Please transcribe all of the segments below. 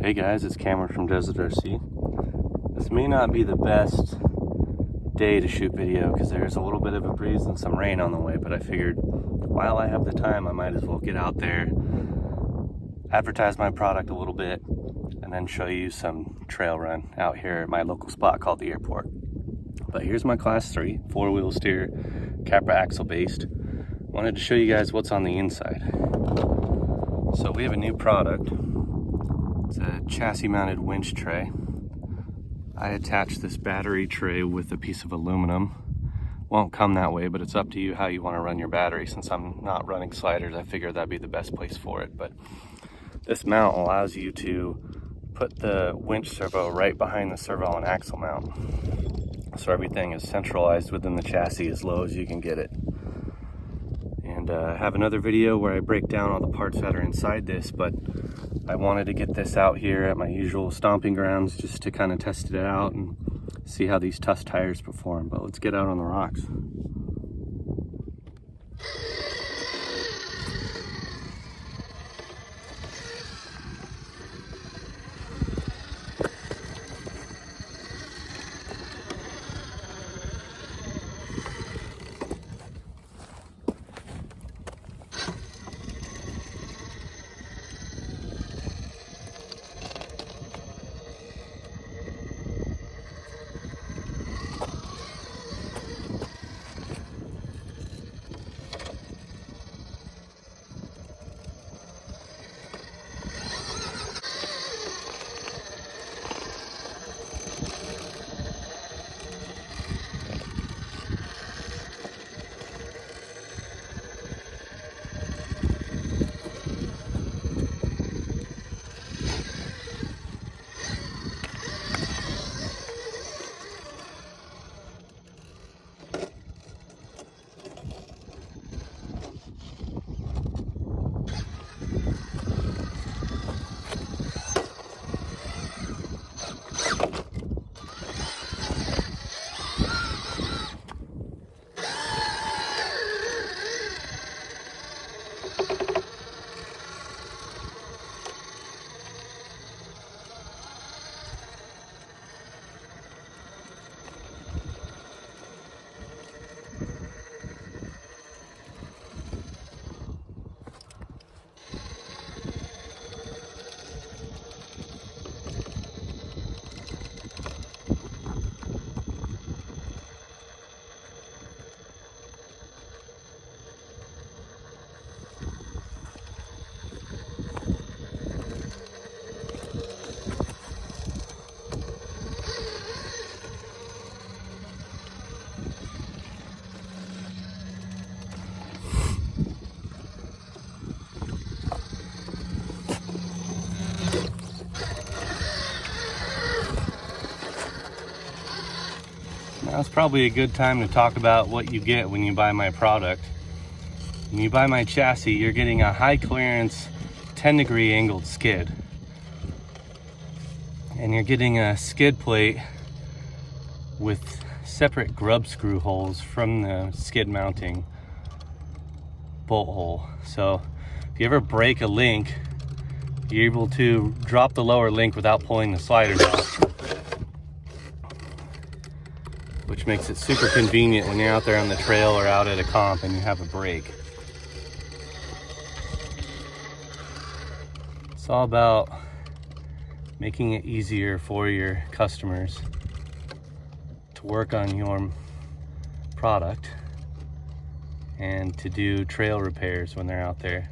Hey guys, it's Cameron from Desert RC. This may not be the best day to shoot video because there's a little bit of a breeze and some rain on the way, but I figured while I have the time, I might as well get out there, advertise my product a little bit, and then show you some trail run out here at my local spot called the airport. But here's my Class 3, 4-wheel steer, Capra axle based. Wanted to show you guys what's on the inside. So we have a new product. It's a chassis mounted winch tray. I attached this battery tray with a piece of aluminum. Won't come that way, but it's up to you how you want to run your battery. Since I'm not running sliders, I figured that'd be the best place for it. But this mount allows you to put the winch servo right behind the servo and axle mount. So everything is centralized within the chassis as low as you can get it. And I have another video where I break down all the parts that are inside this, but I wanted to get this out here at my usual stomping grounds just to kind of test it out and see how these Tusk tires perform. But let's get out on the rocks. Now it's probably a good time to talk about what you get when you buy my product. When you buy my chassis, you're getting a high clearance 10-degree angled skid. And you're getting a skid plate with separate grub screw holes from the skid mounting bolt hole. So if you ever break a link, you're able to drop the lower link without pulling the sliders out, which makes it super convenient when you're out there on the trail or out at a comp and you have a break. It's all about making it easier for your customers to work on your product and to do trail repairs when they're out there.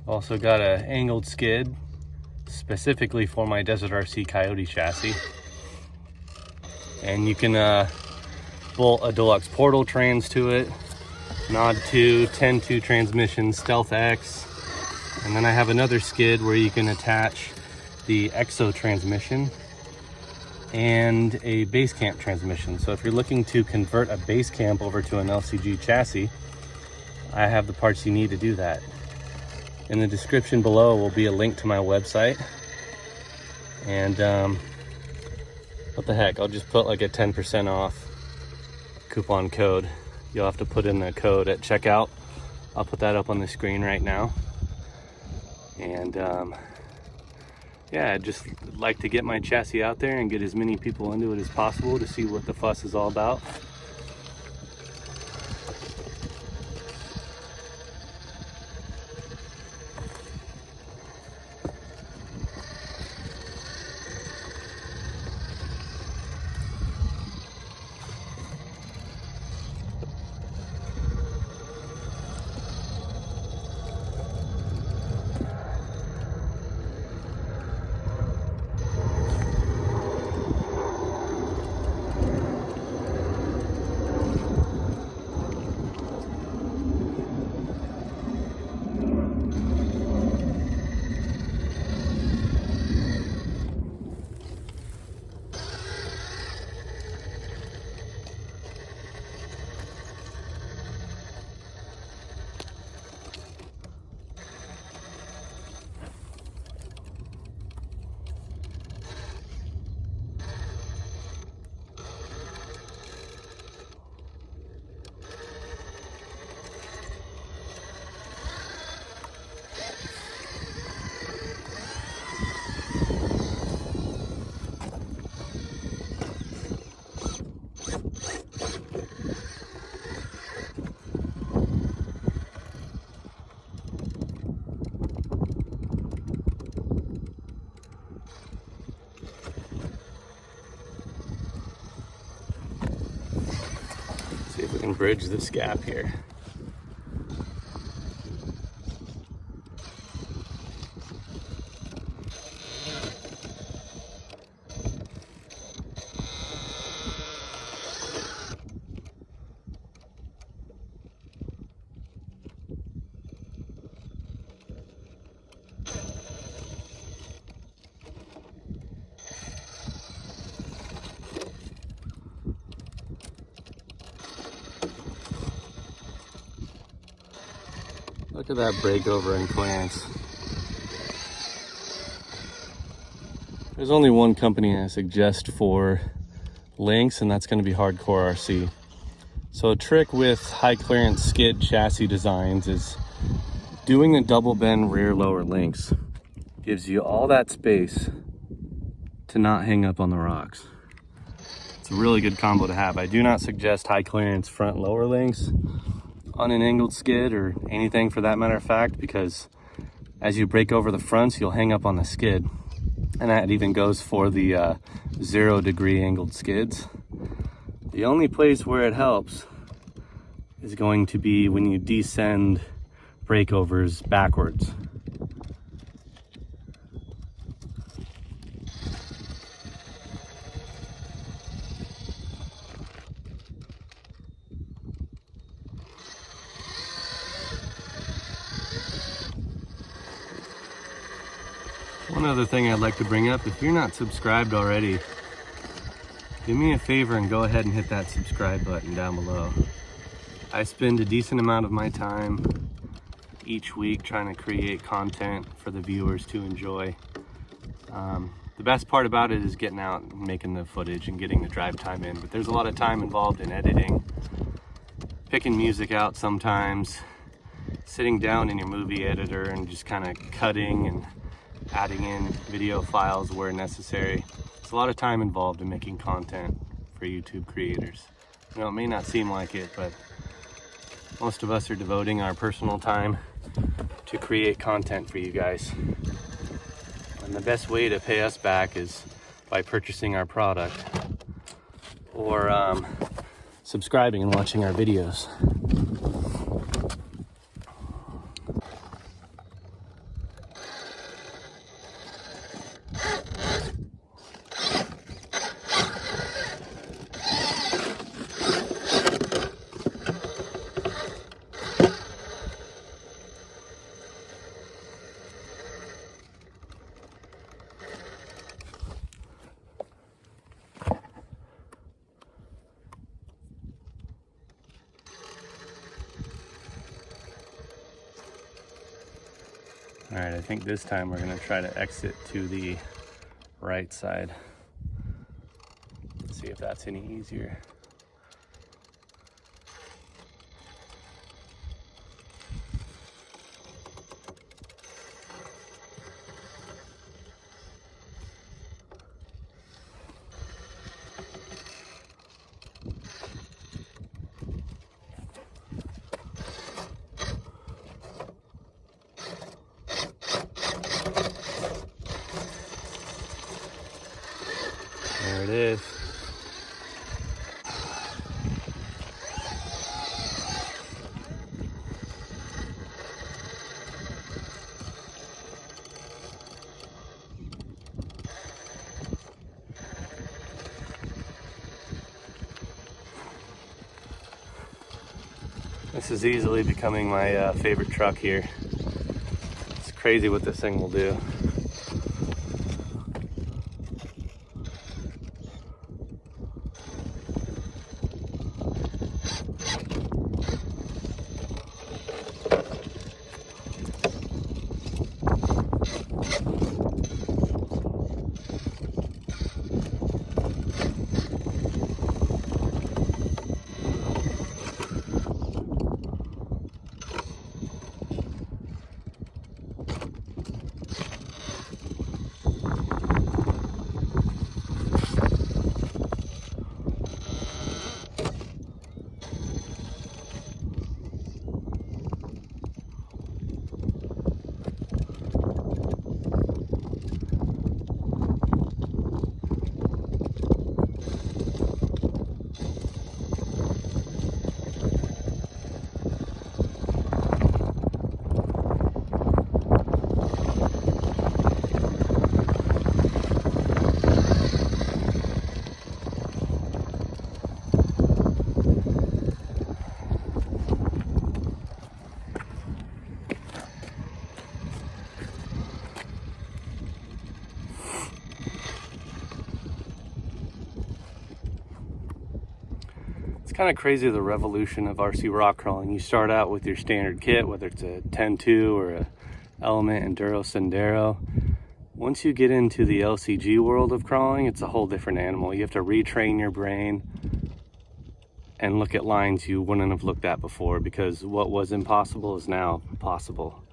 Also got an angled skid specifically for my Desert RC Coyote chassis. And you can bolt a deluxe portal trans to it, Nod 2, 10-2 transmission, Stealth X. And then I have another skid where you can attach the EXO transmission and a base camp transmission. So if you're looking to convert a base camp over to an LCG chassis, I have the parts you need to do that. In the description below will be a link to my website. And what the heck, I'll just put like a 10% off coupon code. You'll have to put in the code at checkout. I'll put that up on the screen right now. And yeah, I'd just like to get my chassis out there and get as many people into it as possible to see what the fuss is all about. See if we can bridge this gap here. Look at that breakover in clearance. There's only one company I suggest for links, and that's going to be Hardcore RC. So a trick with high clearance skid chassis designs is doing a double bend rear lower links. Gives you all that space to not hang up on the rocks. It's a really good combo to have. I do not suggest high clearance front lower links on an angled skid or anything for that matter of fact, because as you break over the fronts, you'll hang up on the skid. And that even goes for the 0 degree angled skids. The only place where it helps is going to be when you descend breakovers backwards. One other thing I'd like to bring up, if you're not subscribed already, do me a favor and go ahead and hit that subscribe button down below. I spend a decent amount of my time each week trying to create content for the viewers to enjoy. The best part about it is getting out and making the footage and getting the drive time in, but there's a lot of time involved in editing, picking music out sometimes, sitting down in your movie editor and just kind of cutting and adding in video files where necessary. There's a lot of time involved in making content for YouTube creators. You know, it may not seem like it, but most of us are devoting our personal time to create content for you guys. And the best way to pay us back is by purchasing our product or subscribing and watching our videos. All right, I think this time we're gonna try to exit to the right side. Let's see if that's any easier. This is easily becoming my favorite truck here. It's crazy what this thing will do. Kind of crazy, the revolution of RC rock crawling. You start out with your standard kit, whether it's a 10-2 or a Element Enduro Sendero. Once you get into the LCG world of crawling, it's a whole different animal. You have to retrain your brain and look at lines you wouldn't have looked at before, because what was impossible is now possible.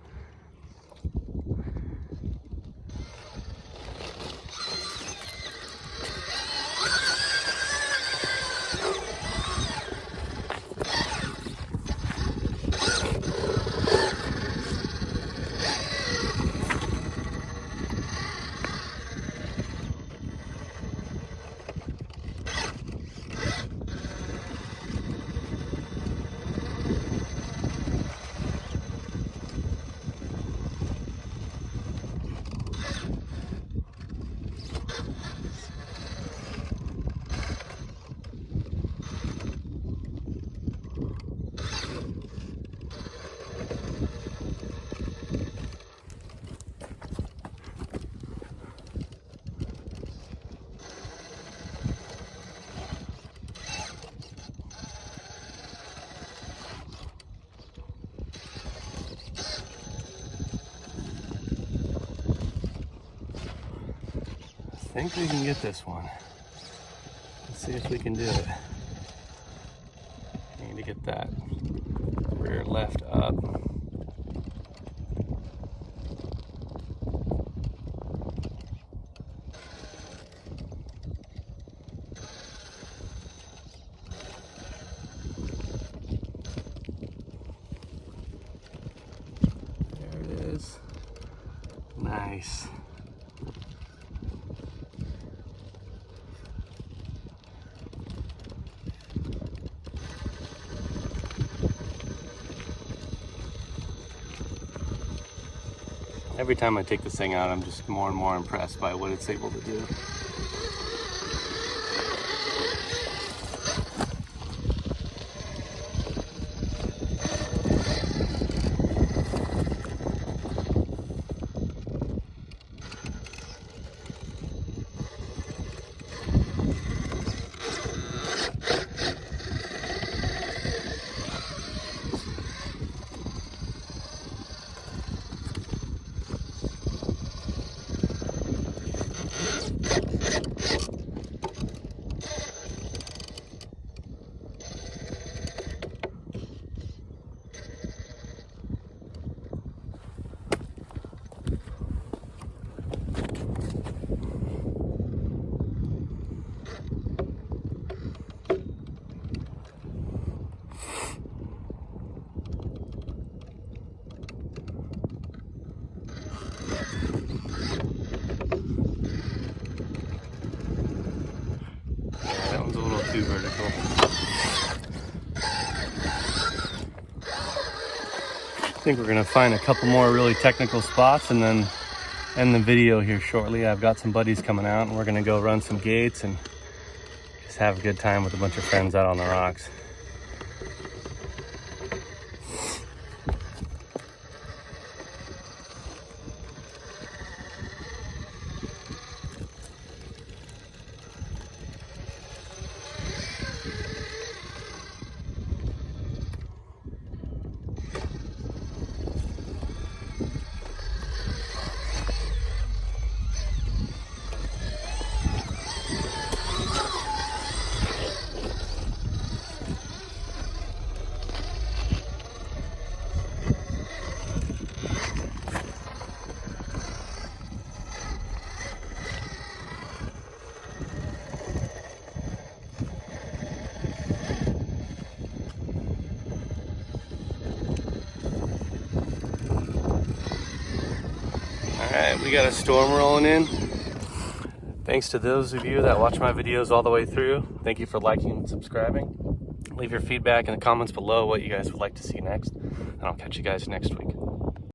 I think we can get this one. Let's see if we can do it. I need to get that rear left up. There it is. Nice. Every time I take this thing out, I'm just more and more impressed by what it's able to do. Too vertical. I think we're gonna find a couple more really technical spots and then end the video here shortly. I've got some buddies coming out and we're gonna go run some gates and just have a good time with a bunch of friends out on the rocks. We got a storm rolling in. Thanks to those of you that watch my videos all the way through. Thank you for liking and subscribing. Leave your feedback in the comments below what you guys would like to see next, and I'll catch you guys next week.